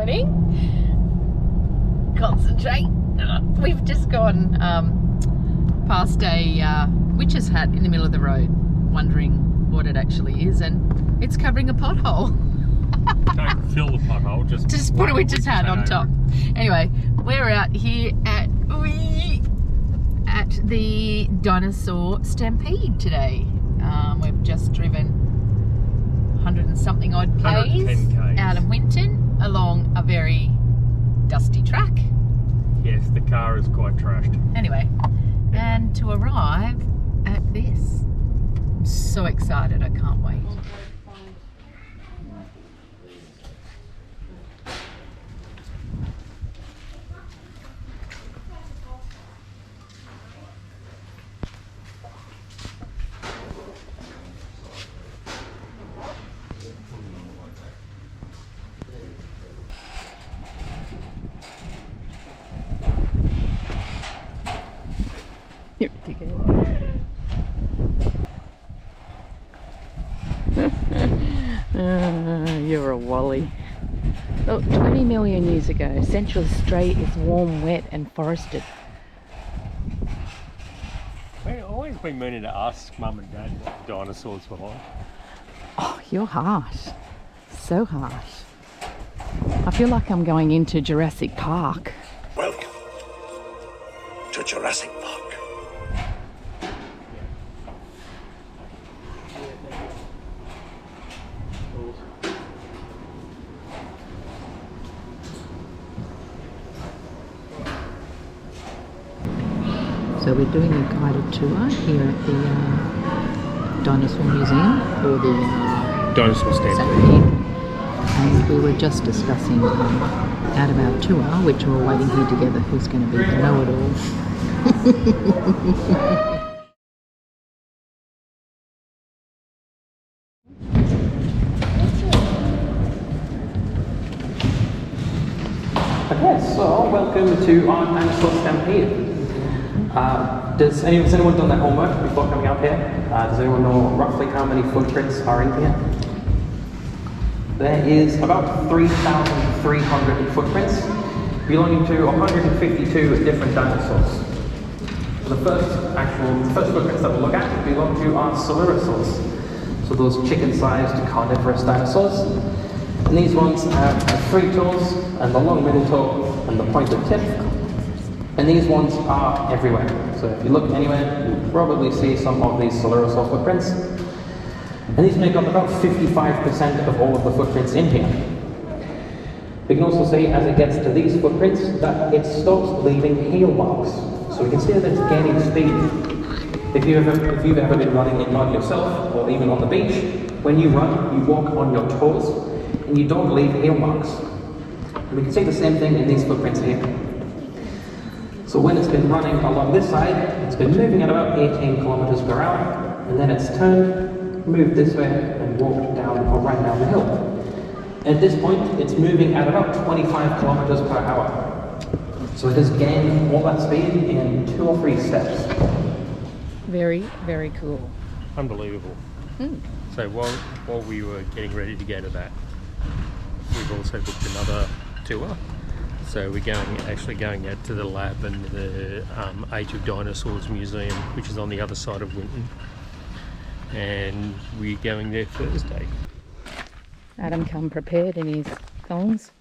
morning. Concentrate. We've just gone past a witch's hat in the middle of the road, wondering what it actually is, and it's covering a pothole. Don't fill the pothole, just put a witch's hat on top. Anyway, we're out here at the dinosaur stampede today. We've just driven 100 and something odd k's out of Winton along a very dusty track. Yes, the car is quite trashed. Anyway, and to arrive at this, I'm so excited, I can't wait. Here we go. You're a wally. Look, 20 million years ago, Central Australia is warm, wet and forested. I've always been meaning to ask Mum and Dad what dinosaurs were like. Oh, you're harsh. So harsh. I feel like I'm going into Jurassic Park. Welcome to Jurassic Park. So we're doing a guided tour here at the Dinosaur Museum, or the Dinosaur stampede. And we were just discussing out of our tour, which we're all waiting here together, who's going to be the know-it-all. Okay, so welcome to our dinosaur stampede. Has anyone done their homework before coming out here? Does anyone know roughly how many footprints are in here? There is about 3,300 footprints belonging to 152 different dinosaurs. The first footprints that we'll look at belong to our Saurolosaurs. So those chicken-sized carnivorous dinosaurs. And these ones have 3 toes and the long middle toe and the pointed tip. And these ones are everywhere. So if you look anywhere, you'll probably see some of these Saurolosaur footprints. And these make up about 55% of all of the footprints in here. We can also see, as it gets to these footprints, that it stops leaving heel marks. So we can see that it's gaining speed. If you've ever been running in mud yourself, or even on the beach, when you run, you walk on your toes, and you don't leave heel marks. And we can see the same thing in these footprints here. So when it's been running along this side, it's been moving at about 18 kilometers per hour, and then it's turned, moved this way, and walked down or ran down the hill. At this point, it's moving at about 25 kilometers per hour. So it has gained all that speed in 2 or 3 steps. Very, very cool. Unbelievable. So while we were getting ready to go to that, we've also booked another tour. So we're actually going out to the lab and the Age of Dinosaurs Museum, which is on the other side of Winton. And we're going there Thursday. Adam come prepared in his thongs.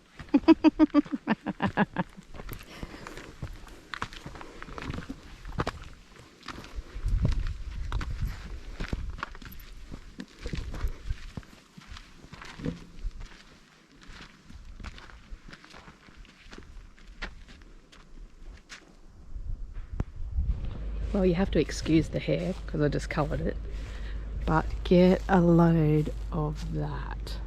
Well, you have to excuse the hair because I just coloured it, but get a load of that.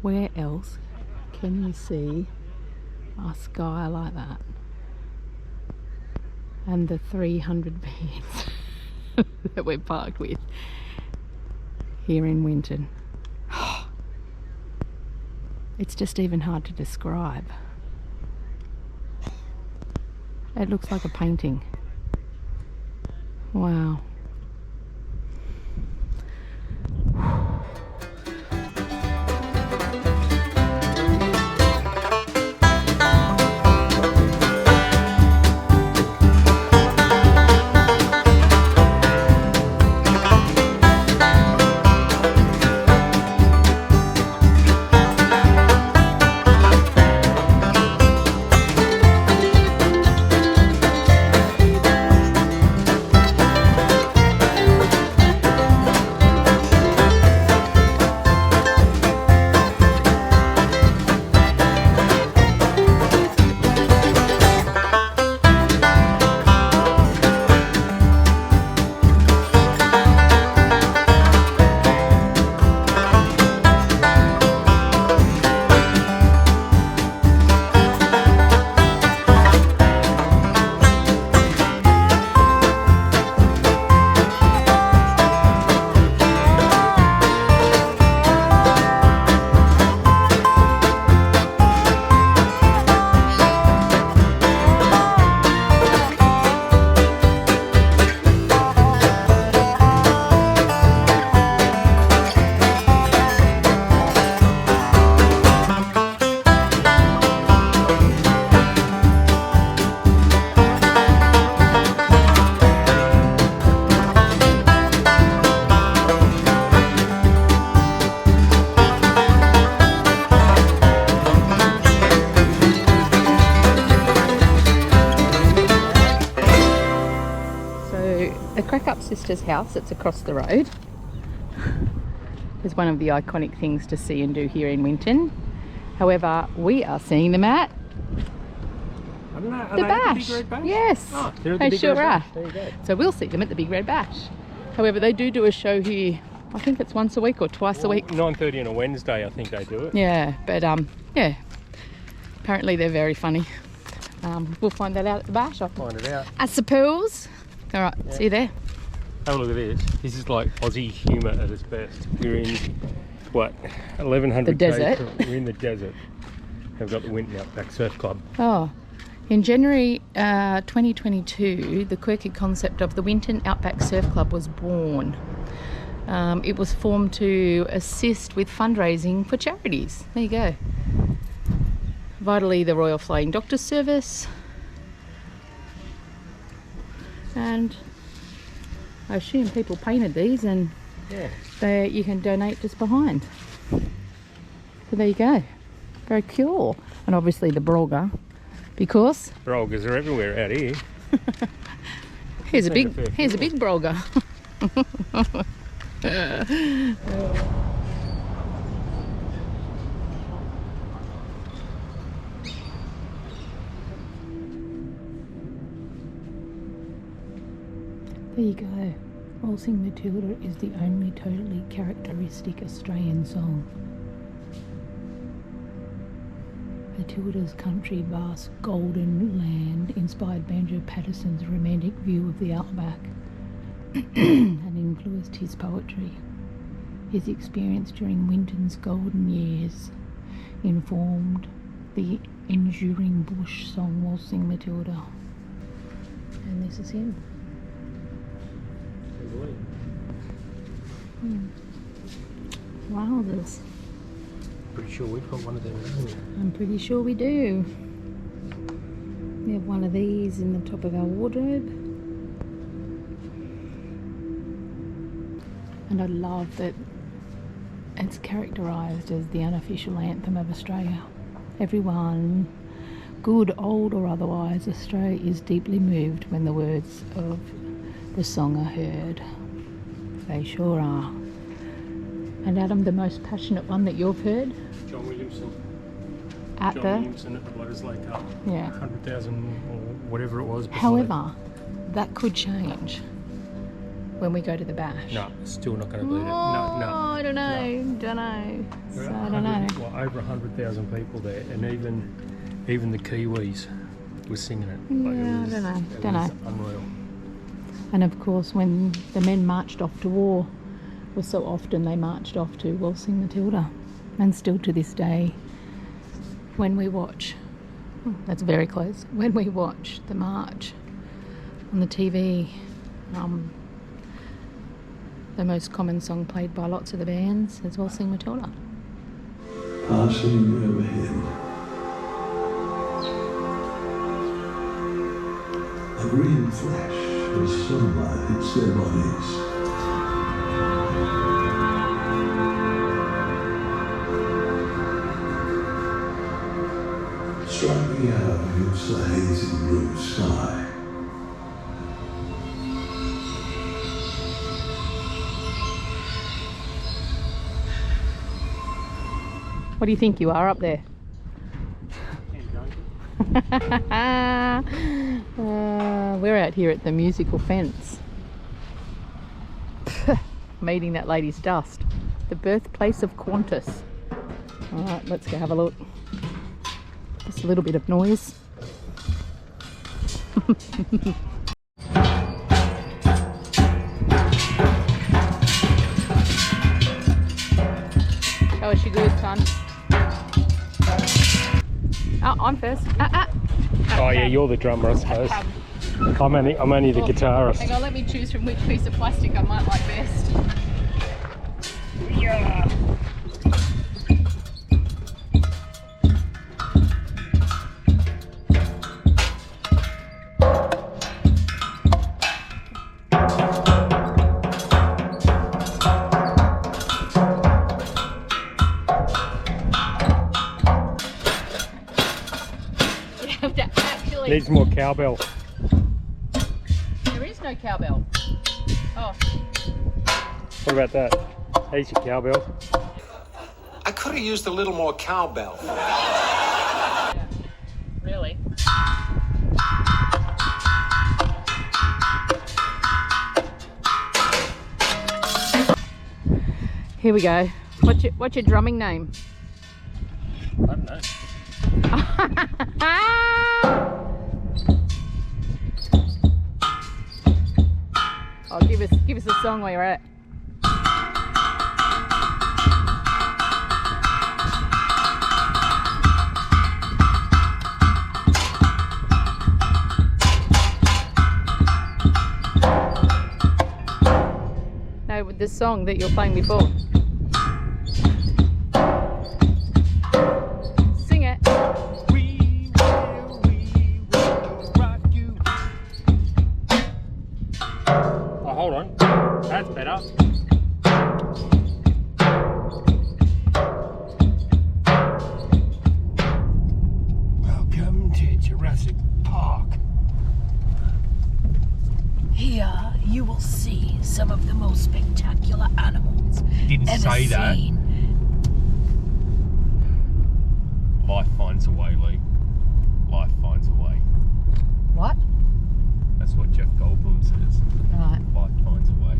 Where else can you see a sky like that? And the 300 vans that we're parked with here in Winton. It's just even hard to describe. It looks like a painting. Wow. Crack-Up Sisters' house. It's across the road. It's one of the iconic things to see and do here in Winton. However, we are seeing them at I don't know, the Bash. The Big Red Bash? Yes, Oh, they're at the they Big sure Red are. Bash. There you go. So we'll see them at the Big Red Bash. However, they do a show here. I think it's once a week or twice a week. 9:30 on a Wednesday, I think they do it. Yeah, but yeah. Apparently they're very funny. We'll find that out at the Bash. Find it out. I suppose. All right, see you there. Have a look at this. This is like Aussie humour at its best. We're in, what, 1100 The desert. We're in the desert. We've got the Winton Outback Surf Club. Oh, in January 2022, the quirky concept of the Winton Outback Surf Club was born. It was formed to assist with fundraising for charities. There you go. Vitally, the Royal Flying Doctor Service. And I assume people painted these and you can donate just behind. So there you go. Very cool. And obviously the Brolga, because Brolgas are everywhere out here. here's a big Brolga. There you go. Waltzing Matilda is the only totally characteristic Australian song. Matilda's country vast golden land inspired Banjo Patterson's romantic view of the outback and influenced his poetry. His experience during Winton's golden years informed the enduring bush song Waltzing Matilda. And this is him. Wowzers. Pretty sure we've got one of them, haven't we? I'm pretty sure we do. We have one of these in the top of our wardrobe. And I love that it's characterised as the unofficial anthem of Australia. Everyone, good, old or otherwise, Australia is deeply moved when the words of the song are heard. They sure are. And Adam, the most passionate one that you've heard? John Williamson. At John the... Williamson at the Blooders Lake Cup. Yeah. 100,000 or whatever it was. However, that could change when we go to the Bash. No, still not going to beat it. No. I don't know. No. Don't know. So I don't know. Well, over 100,000 people there, and even the Kiwis were singing it. Like Yeah, it was, I don't know. It Don't was know. unreal. And of course, when the men marched off to war, well, so often they marched off to Waltzing Matilda. And still to this day, when we watch, that's very close, when we watch the march on the TV, the most common song played by lots of the bands is Waltzing Matilda. Passing overhead. A green flash as sunlight hits their bodies. Striking out against the hazy blue sky. What do you think you are up there? We're out here at the musical fence. I'm eating that lady's dust. The birthplace of Qantas. Alright, let's go have a look. Just a little bit of noise. How was your good, son? Oh, I'm first. Oh yeah, you're the drummer, I suppose. I'm only the guitarist. Hang on, let me choose from which piece of plastic I might like best. Yeah. Actually, Needs more cowbell. there is no cowbell. Oh. What about that? There's your cowbell. I could have used a little more cowbell. Yeah. Really? Here we go. What's your drumming name? I don't know. Oh, give us a song while you're at it. No, with the song that you're playing before. Sing it. We will rock you. Oh, hold on. That's better. Welcome to Jurassic Park. Here you will see some of the most spectacular animals Didn't ever say that. seen. Life finds a way, Lee. Life finds a way. What? That's what Jeff Goldblum says. Right. Life finds a way.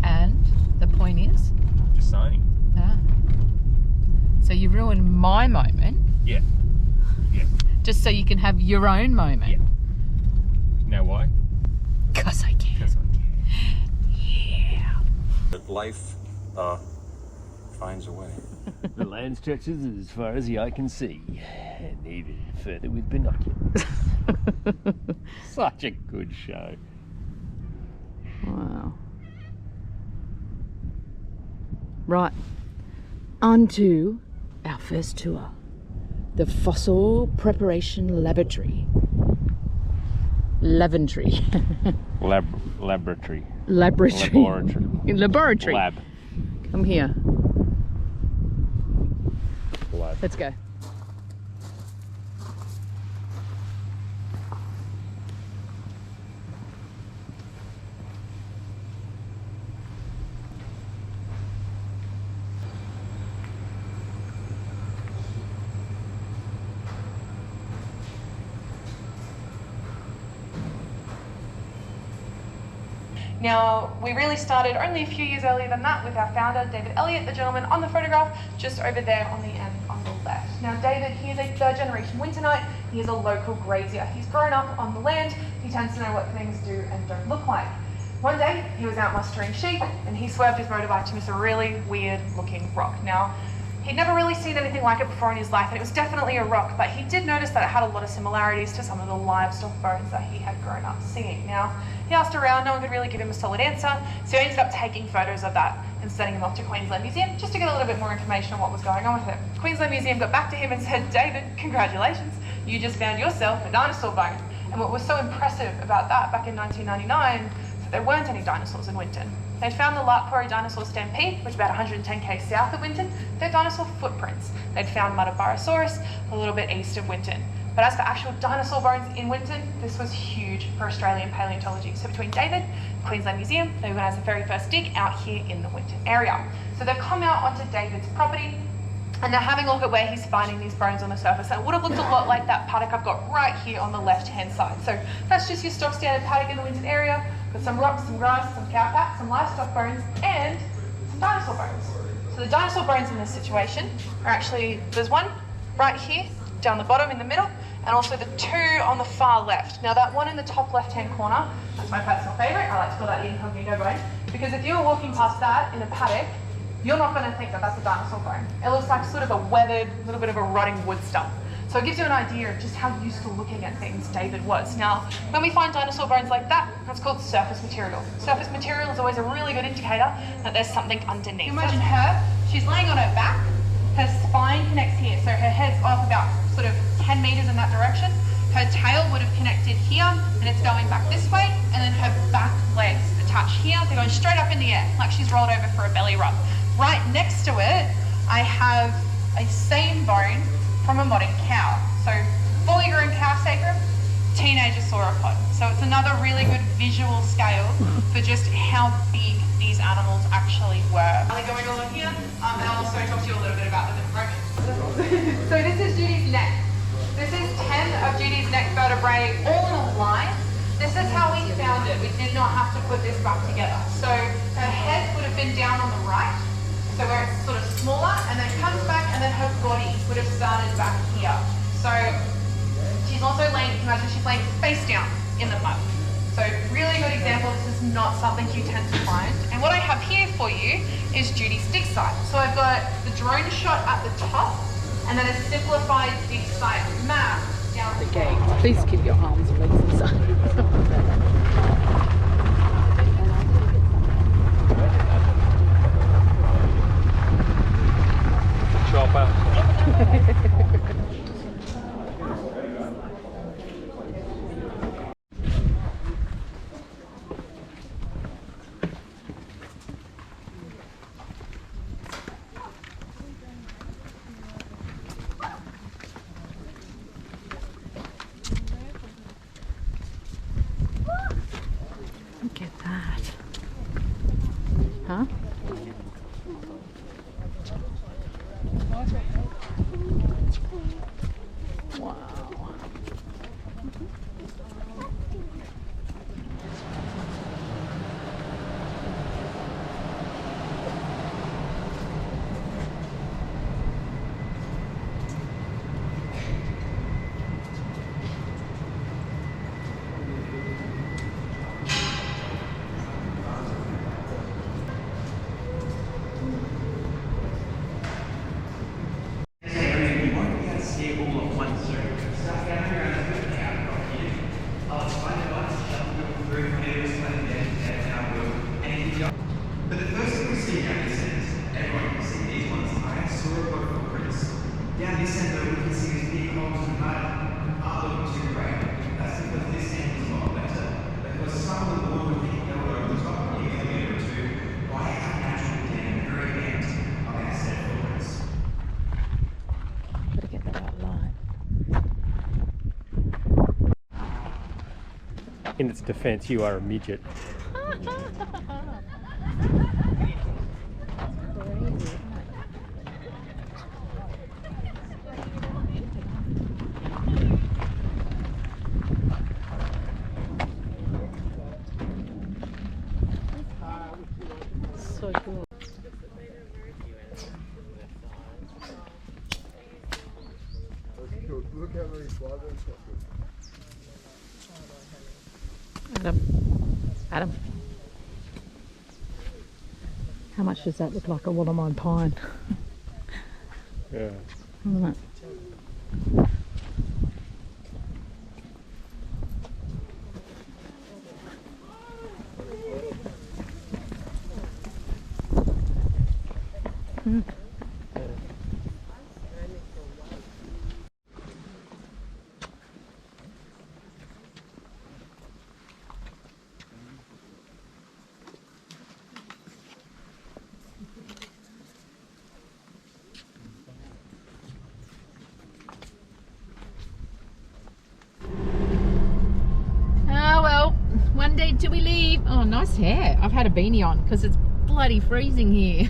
And the point is? Just saying. Ah. So you ruined my moment Yeah. Yeah. just so you can have your own moment. Yeah. You know why? 'Cause I can. Because I can. Yeah. But life finds a way. The land stretches as far as the eye can see, and even further with binoculars. Such a good show. Wow. Right. On to our first tour. The Fossil Preparation Laboratory. Laventry. Laboratory. Laboratory. Laboratory. Lab. Come here. Lab. Let's go. Now, we really started only a few years earlier than that with our founder, David Elliott, the gentleman on the photograph, just over there on the end on the left. Now, David, he is a third generation Wintonite. He is a local grazier. He's grown up on the land. He tends to know what things do and don't look like. One day, he was out mustering sheep and he swerved his motorbike to miss a really weird looking rock. Now, he'd never really seen anything like it before in his life, and it was definitely a rock, but he did notice that it had a lot of similarities to some of the livestock bones that he had grown up seeing. Now, he asked around, no one could really give him a solid answer, so he ended up taking photos of that and sending them off to Queensland Museum just to get a little bit more information on what was going on with it. Queensland Museum got back to him and said, David, congratulations, you just found yourself a dinosaur bone. And what was so impressive about that back in 1999 was that there weren't any dinosaurs in Winton. They'd found the Lark Quarry dinosaur stampede, which is about 110k south of Winton. They're dinosaur footprints. They'd found Mudabarasaurus a little bit east of Winton. But as for actual dinosaur bones in Winton, this was huge for Australian paleontology. So between David, Queensland Museum, they organised the very first dig out here in the Winton area. So they've come out onto David's property and they're having a look at where he's finding these bones on the surface. And it would have looked a lot like that paddock I've got right here on the left-hand side. So that's just your stock standard paddock in the Winton area, with some rocks, some grass, some cow fat, some livestock bones, and some dinosaur bones. So the dinosaur bones in this situation are actually, there's one right here, down the bottom in the middle, and also the two on the far left. Now that one in the top left-hand corner, that's my personal favourite. I like to call that the incognito bone, because if you were walking past that in a paddock, you're not going to think that that's a dinosaur bone. It looks like sort of a weathered, little bit of a rotting wood stump. So it gives you an idea of just how used to looking at things David was. Now, when we find dinosaur bones like that, that's called surface material. Surface material is always a really good indicator that there's something underneath. Imagine her, she's laying on her back, her spine connects here, so her head's off about sort of 10 meters in that direction. Her tail would have connected here, and it's going back this way, and then her back legs attach here. They're going straight up in the air, like she's rolled over for a belly rub. Right next to it, I have a same bone from a modern cow. So fully grown cow sacrum, teenager sauropod. So it's another really good visual scale for just how big these animals actually were. Going along here, and I'll also talk to you a little bit about them in a moment. So this is Judy's neck. This is 10 of Judy's neck vertebrae all in a line. This is how we found it. We did not have to put this back together. So her head would have been down on the right, so where it's sort of smaller, and then comes back, and then her body would have started back here. So she's also laying, imagine she's laying face down in the mud. So really good example, this is not something you tend to find. And what I have here for you is Judy's dig site. So I've got the drone shot at the top, and then a simplified dig site map down the gate. Please keep your arms and legs inside. Chopper. Look at that. Huh? Wow. But the first thing we see down this end, everyone can see these ones, are sauropod footprints. Down this end though, we can see these big holes in the mud aren't looking too great. That's because this end is a lot better. Because some of the water will be held over the top of a meter or two by our natural dam at the very end of our set of footprints. Gotta get that out light. In its defense, you are a midget. So cool. Look how many flies Adam. How much does that look like a Wallamine pine? Yeah. Isn't it? One day till we leave. Oh, nice hair. I've had a beanie on because it's bloody freezing here.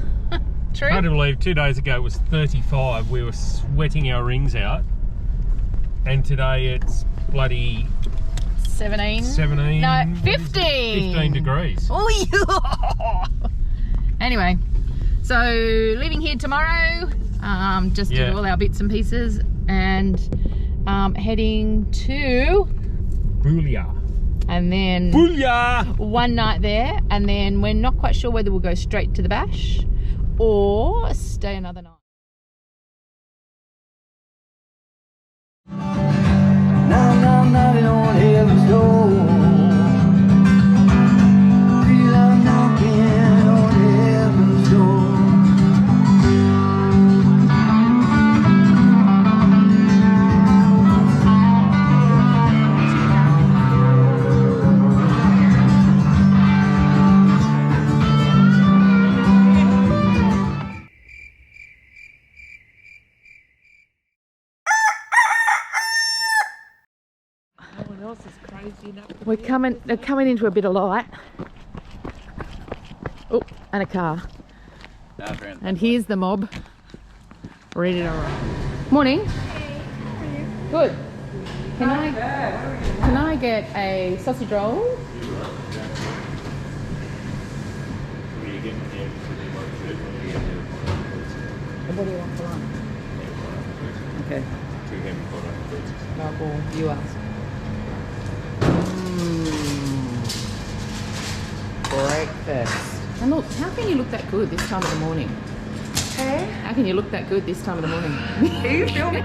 True. Hard to believe 2 days ago it was 35. We were sweating our rings out. And today it's bloody 17. No, 15. 15 degrees. Oh, yeah. Anyway, so leaving here tomorrow, just to do all our bits and pieces, and heading to Booyah. And then Booyah! One night there, and then we're not quite sure whether we'll go straight to the bash or stay another night. Now I'm knocking on heaven's door. Feel I'm knocking on heaven's door. They're coming into a bit of light. Oh, and a car. And here's the mob. Ready to roll. Morning. Hey, how are you? Good. Can I get a sausage roll? What do you want for lunch? Okay. No, well, you ask. Breakfast. And look, how can you look that good this time of the morning? Hey? How can you look that good this time of the morning? Are you filming?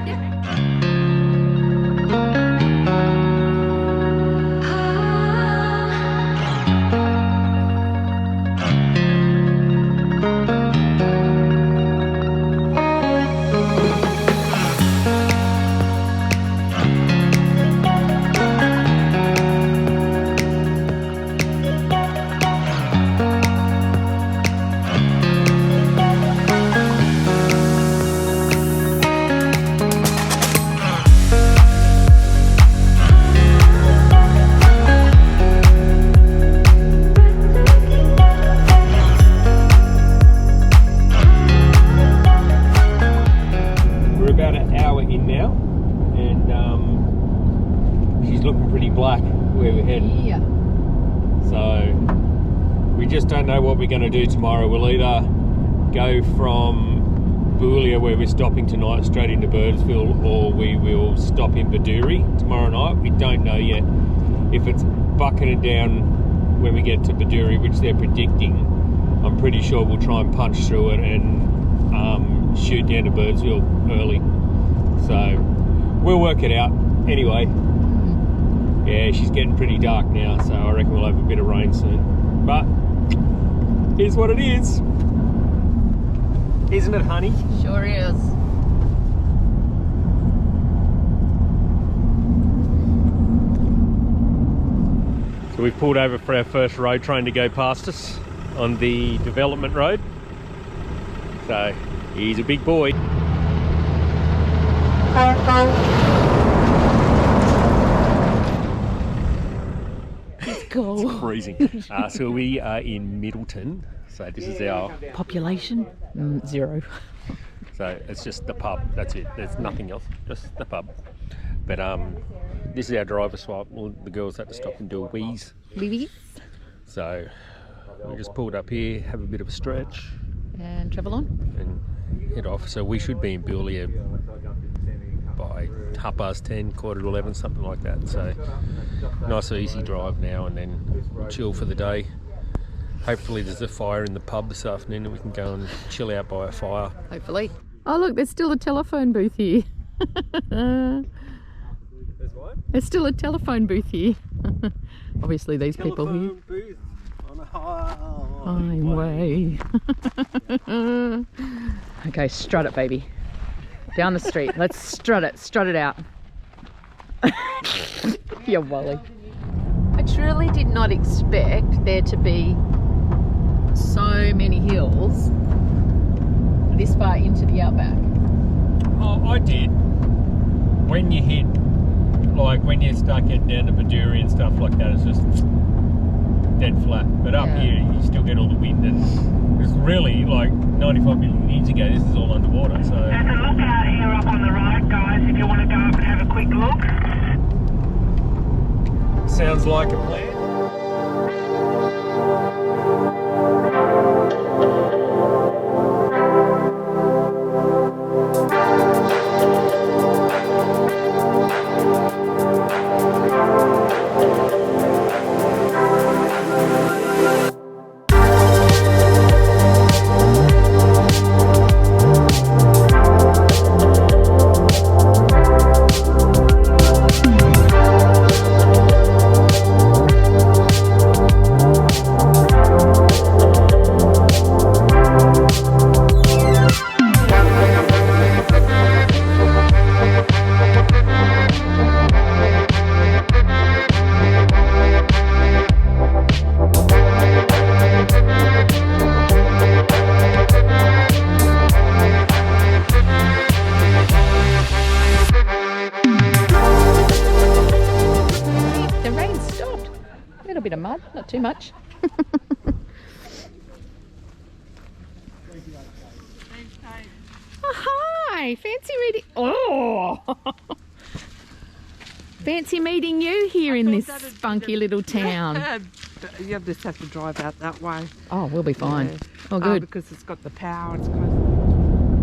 Don't know what we're going to do tomorrow. We'll either go from Boulia, where we're stopping tonight, straight into Birdsville, or we will stop in Baduri tomorrow night. We don't know yet. If it's bucketing down when we get to Baduri, which they're predicting, I'm pretty sure we'll try and punch through it and shoot down to Birdsville early. So we'll work it out. Anyway, yeah, she's getting pretty dark now, so I reckon we'll have a bit of rain soon. But here's what it is. Isn't it, honey? Sure is. So we've pulled over for our first road train to go past us on the development road. So he's a big boy. Go. It's freezing. So we are in Middleton. So this is our population 0. So it's just the pub. That's it. There's nothing else. Just the pub. But this is our driver swap. Well, the girls had to stop and do a wheeze. Wheeze. So we just pulled up here, have a bit of a stretch, and travel on and head off. So we should be in Boulia by 10:30, 11:15, something like that. So nice easy drive now, and then we'll chill for the day. Hopefully there's a fire in the pub this afternoon and we can go and chill out by a fire. Hopefully. Oh look, there's still a telephone booth here. There's what? There's still a telephone booth here. Obviously these people here. Booth on a highway. Okay, strut it, baby. Down the street. Let's strut it out. You Wally. I truly did not expect there to be so many hills this far into the outback. Oh, I did. When you hit, like when you start getting down to Baduri and stuff like that, it's just dead flat. But up here, you still get all the wind, and it's really like 95 million years ago, this is all underwater. So there's a lookout here up on the right, guys, if you want to go up and have a quick look. Sounds like a plan. bit of mud, not too much. Oh, hi, fancy meeting. Oh, fancy meeting you here in this spunky little town. You just have to drive out that way. Oh, we'll be fine. Yeah. Oh, good. Because it's got the power. It's close.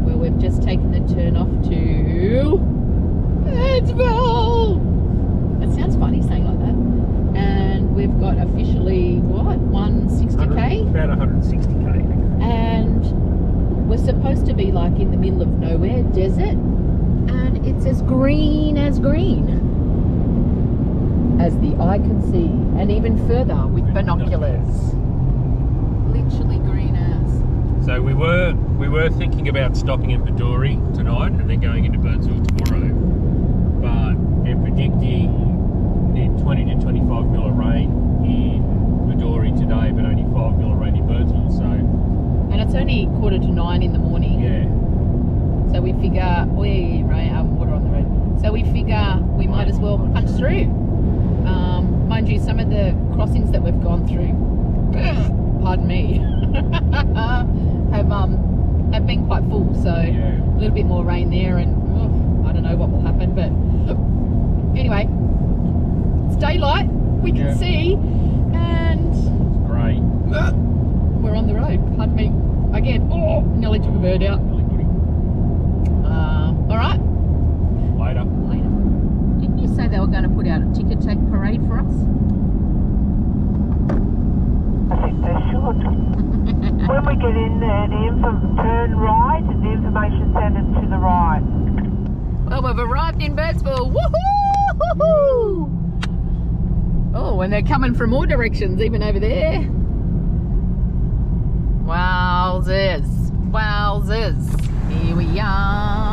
Well, we've just taken the turn off to Birdsville. It sounds funny saying like that. And we've got officially, what, 160k? About 160k. And we're supposed to be like in the middle of nowhere, desert. And it's as green as the eye can see. And even further with binoculars. Literally green as. So we were thinking about stopping in Bedourie tonight and then going into Birdsville tomorrow, but they're predicting 20 to 25 mil of rain in Bedourie today, but only 5 mil of rain in Birdsville. So, and it's only 8:45 in the morning. Yeah. So we figure, water on the road. So we figure we might as well punch through. Mind you, some of the crossings that we've gone through, pardon me, have been quite full. So a little bit more rain there, and I don't know what will happen. But anyway, it's daylight. We can see, and great. We're on the road. Pardon me. Again, nearly took a bird out. All right. Later. Didn't you say they were going to put out a ticker tape parade for us? I think they should. When we get in there, turn right and the information centre to the right. Well, we've arrived in Birdsville. Woohoo! Oh, and they're coming from all directions, even over there. Wowzers. Wowzers. Here we are.